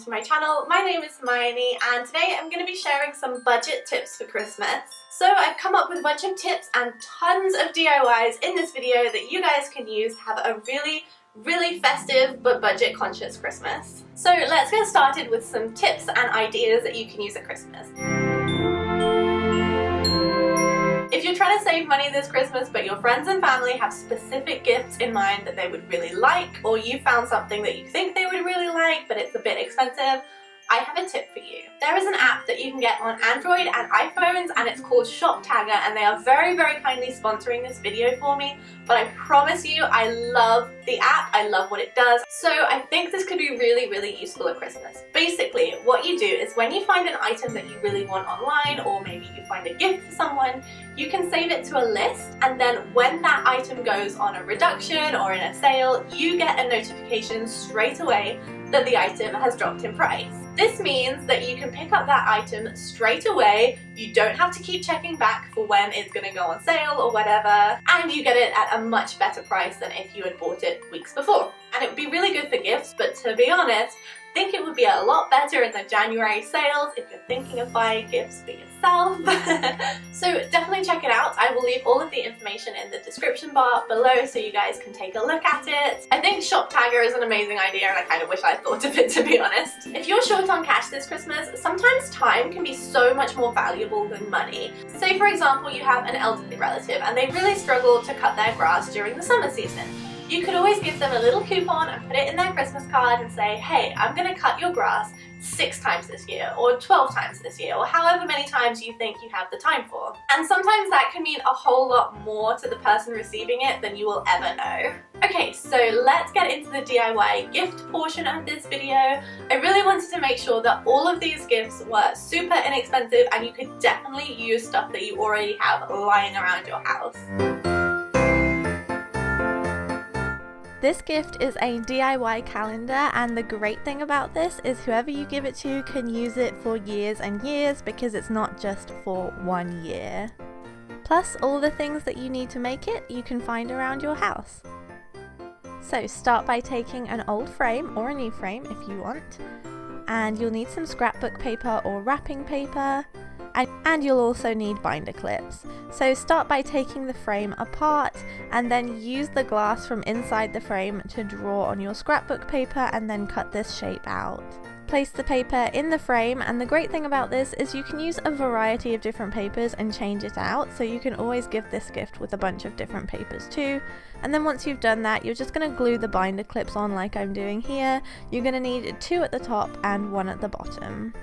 to my channel. My name is Hermione and today I'm going to be sharing some budget tips for Christmas. So I've come up with a bunch of tips and tons of DIYs in this video that you guys can use to have a really festive but budget conscious Christmas. So let's get started with some tips and ideas that you can use at Christmas. If you're trying to save money this Christmas but your friends and family have specific gifts in mind that they would really like, or you found something that you think they would really like but it's a bit expensive, I have a tip for you. There is an app that you can get on Android and iPhones and it's called Shop Tagger, and they are very kindly sponsoring this video for me, but I promise you I love the app, I love what it does, so I think this could be really useful at Christmas. Basically, what you do is when you find an item that you really want online, or maybe you find a gift for someone, you can save it to a list, and then when that item goes on a reduction or in a sale, you get a notification straight away that the item has dropped in price. This means that you can pick up that item straight away, you don't have to keep checking back for when it's going to go on sale or whatever, and you get it at a much better price than if you had bought it weeks before. And it would be really good for gifts, but to be honest, I think it would be a lot better in the January sales if you're thinking of buying gifts for yourself. So definitely check it out. I will leave all of the information in the description bar below so you guys can take a look at it. I think Shop Tagger is an amazing idea and I kind of wish I thought of it, to be honest. If you're short on cash this Christmas, sometimes time can be so much more valuable than money. Say for example you have an elderly relative and they really struggle to cut their grass during the summer season. You could always give them a little coupon and put it in their Christmas card and say, hey, I'm going to cut your grass 6 times this year, or 12 times this year, or however many times you think you have the time for. And sometimes that can mean a whole lot more to the person receiving it than you will ever know. Okay, so let's get into the DIY gift portion of this video. I really wanted to make sure that all of these gifts were super inexpensive and you could definitely use stuff that you already have lying around your house. This gift is a DIY calendar, and the great thing about this is whoever you give it to can use it for years and years because it's not just for 1 year. Plus, all the things that you need to make it you can find around your house. So start by taking an old frame or a new frame if you want, and you'll need some scrapbook paper or wrapping paper, and you'll also need binder clips. So start by taking the frame apart and then use the glass from inside the frame to draw on your scrapbook paper and then cut this shape out. Place the paper in the frame, and the great thing about this is you can use a variety of different papers and change it out, so you can always give this gift with a bunch of different papers too. And then once you've done that, you're just going to glue the binder clips on like I'm doing here. You're going to need 2 at the top and 1 at the bottom.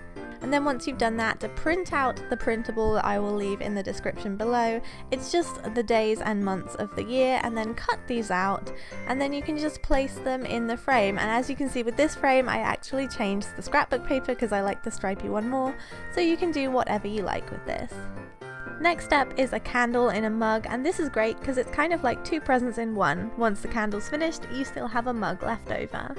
And then once you've done that, to print out the printable that I will leave in the description below, it's just the days and months of the year, and then cut these out, and then you can just place them in the frame. And as you can see with this frame, I actually changed the scrapbook paper because I like the stripy one more, so you can do whatever you like with this. Next up is a candle in a mug, and this is great because it's kind of like 2 presents in one. Once the candle's finished, you still have a mug left over.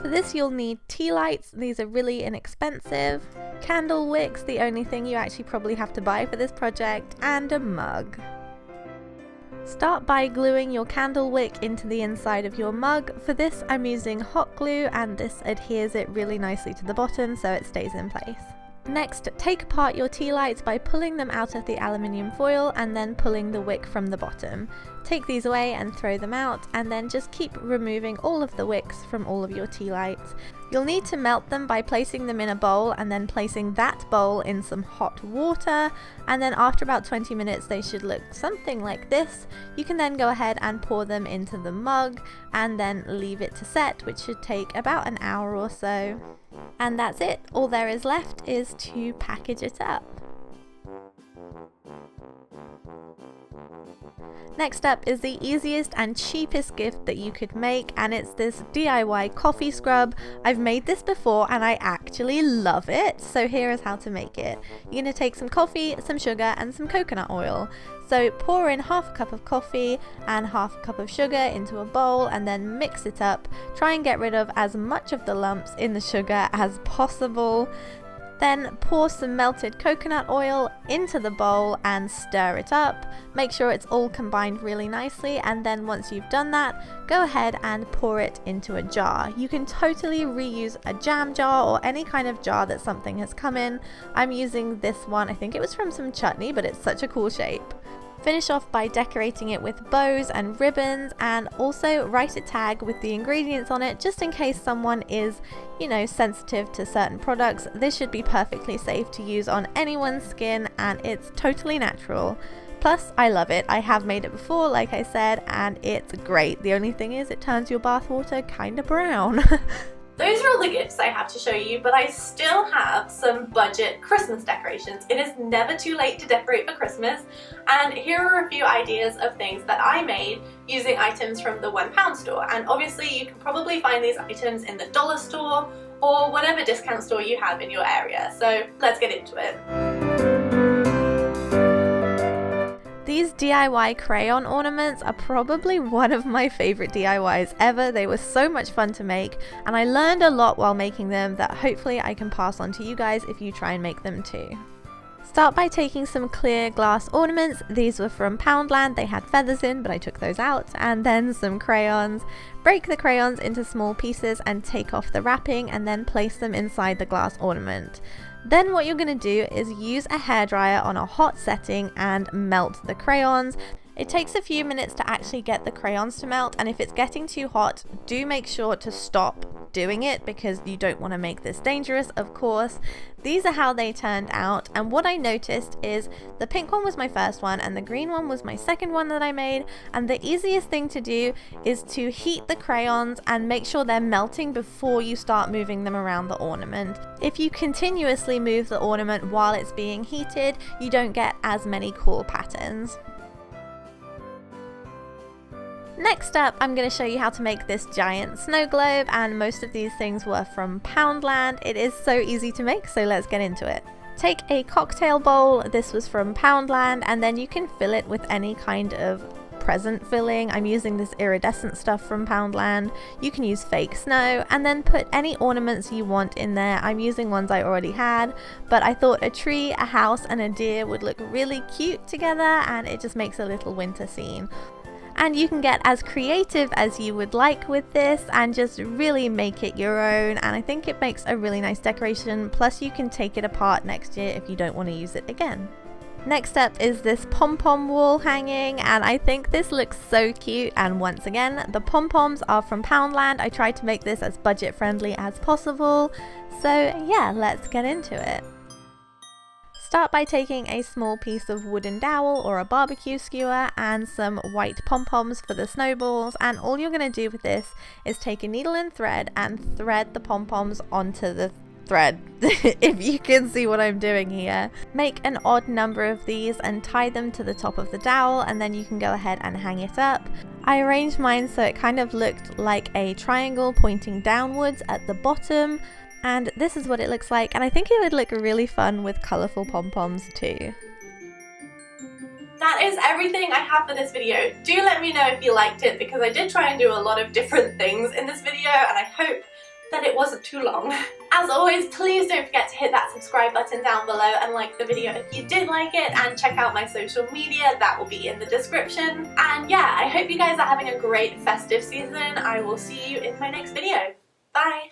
For this you'll need tea lights, these are really inexpensive, candle wicks, the only thing you actually probably have to buy for this project, and a mug. Start by gluing your candle wick into the inside of your mug. For this I'm using hot glue, and this adheres it really nicely to the bottom so it stays in place. Next, take apart your tea lights by pulling them out of the aluminium foil and then pulling the wick from the bottom. Take these away and throw them out, and then just keep removing all of the wicks from all of your tea lights. You'll need to melt them by placing them in a bowl and then placing that bowl in some hot water, and then after about 20 minutes they should look something like this. You can then go ahead and pour them into the mug and then leave it to set, which should take about an hour or so. And that's it. All there is left is to package it up. Next up is the easiest and cheapest gift that you could make, and it's this DIY coffee scrub. I've made this before and I actually love it, so here is how to make it. You're going to take some coffee, some sugar and some coconut oil. So pour in half a cup of coffee and half a cup of sugar into a bowl and then mix it up. Try and get rid of as much of the lumps in the sugar as possible. Then pour some melted coconut oil into the bowl and stir it up. Make sure it's all combined really nicely, and then once you've done that, go ahead and pour it into a jar. You can totally reuse a jam jar or any kind of jar that something has come in. I'm using this one, I think it was from some chutney, but it's such a cool shape. Finish off by decorating it with bows and ribbons, and also write a tag with the ingredients on it just in case someone is, sensitive to certain products. This should be perfectly safe to use on anyone's skin, and it's totally natural. Plus, I love it. I have made it before, like I said, and it's great. The only thing is it turns your bathwater kind of brown. Those are all the gifts I have to show you, but I still have some budget Christmas decorations. It is never too late to decorate for Christmas, and here are a few ideas of things that I made using items from the £1 store. And obviously you can probably find these items in the dollar store or whatever discount store you have in your area. So let's get into it. These DIY crayon ornaments are probably one of my favorite DIYs ever. They were so much fun to make, and I learned a lot while making them that hopefully I can pass on to you guys if you try and make them too. Start by taking some clear glass ornaments. These were from Poundland. They had feathers in, but I took those out. And then some crayons. Break the crayons into small pieces and take off the wrapping, and then place them inside the glass ornament. Then what you're going to do is use a hairdryer on a hot setting and melt the crayons. It takes a few minutes to actually get the crayons to melt, and if it's getting too hot, do make sure to stop doing it because you don't want to make this dangerous, of course. These are how they turned out, and what I noticed is the pink one was my first one and the green one was my second one that I made, and the easiest thing to do is to heat the crayons and make sure they're melting before you start moving them around the ornament. If you continuously move the ornament while it's being heated, you don't get as many cool patterns. Next up, I'm going to show you how to make this giant snow globe, and most of these things were from Poundland. It is so easy to make, so let's get into it. Take a cocktail bowl, this was from Poundland, and then you can fill it with any kind of present filling. I'm using this iridescent stuff from Poundland. You can use fake snow, and then put any ornaments you want in there. I'm using ones I already had, but I thought a tree, a house, and a deer would look really cute together, and it just makes a little winter scene. And you can get as creative as you would like with this and just really make it your own, and I think it makes a really nice decoration, plus you can take it apart next year if you don't want to use it again. Next up is this Pom-Pom wall hanging, and I think this looks so cute, and once again the pom-poms are from Poundland. I tried to make this as budget friendly as possible, so yeah, let's get into it. Start by taking a small piece of wooden dowel or a barbecue skewer and some white pom-poms for the snowballs, and all you're going to do with this is take a needle and thread and thread the pom-poms onto the thread, if you can see what I'm doing here. Make an odd number of these and tie them to the top of the dowel, and then you can go ahead and hang it up. I arranged mine so it kind of looked like a triangle pointing downwards at the bottom. And this is what it looks like, and I think it would look really fun with colourful pom-poms too. That is everything I have for this video. Do let me know if you liked it, because I did try and do a lot of different things in this video, and I hope that it wasn't too long. As always, please don't forget to hit that subscribe button down below and like the video if you did like it, and check out my social media, that will be in the description. And yeah, I hope you guys are having a great festive season. I will see you in my next video. Bye!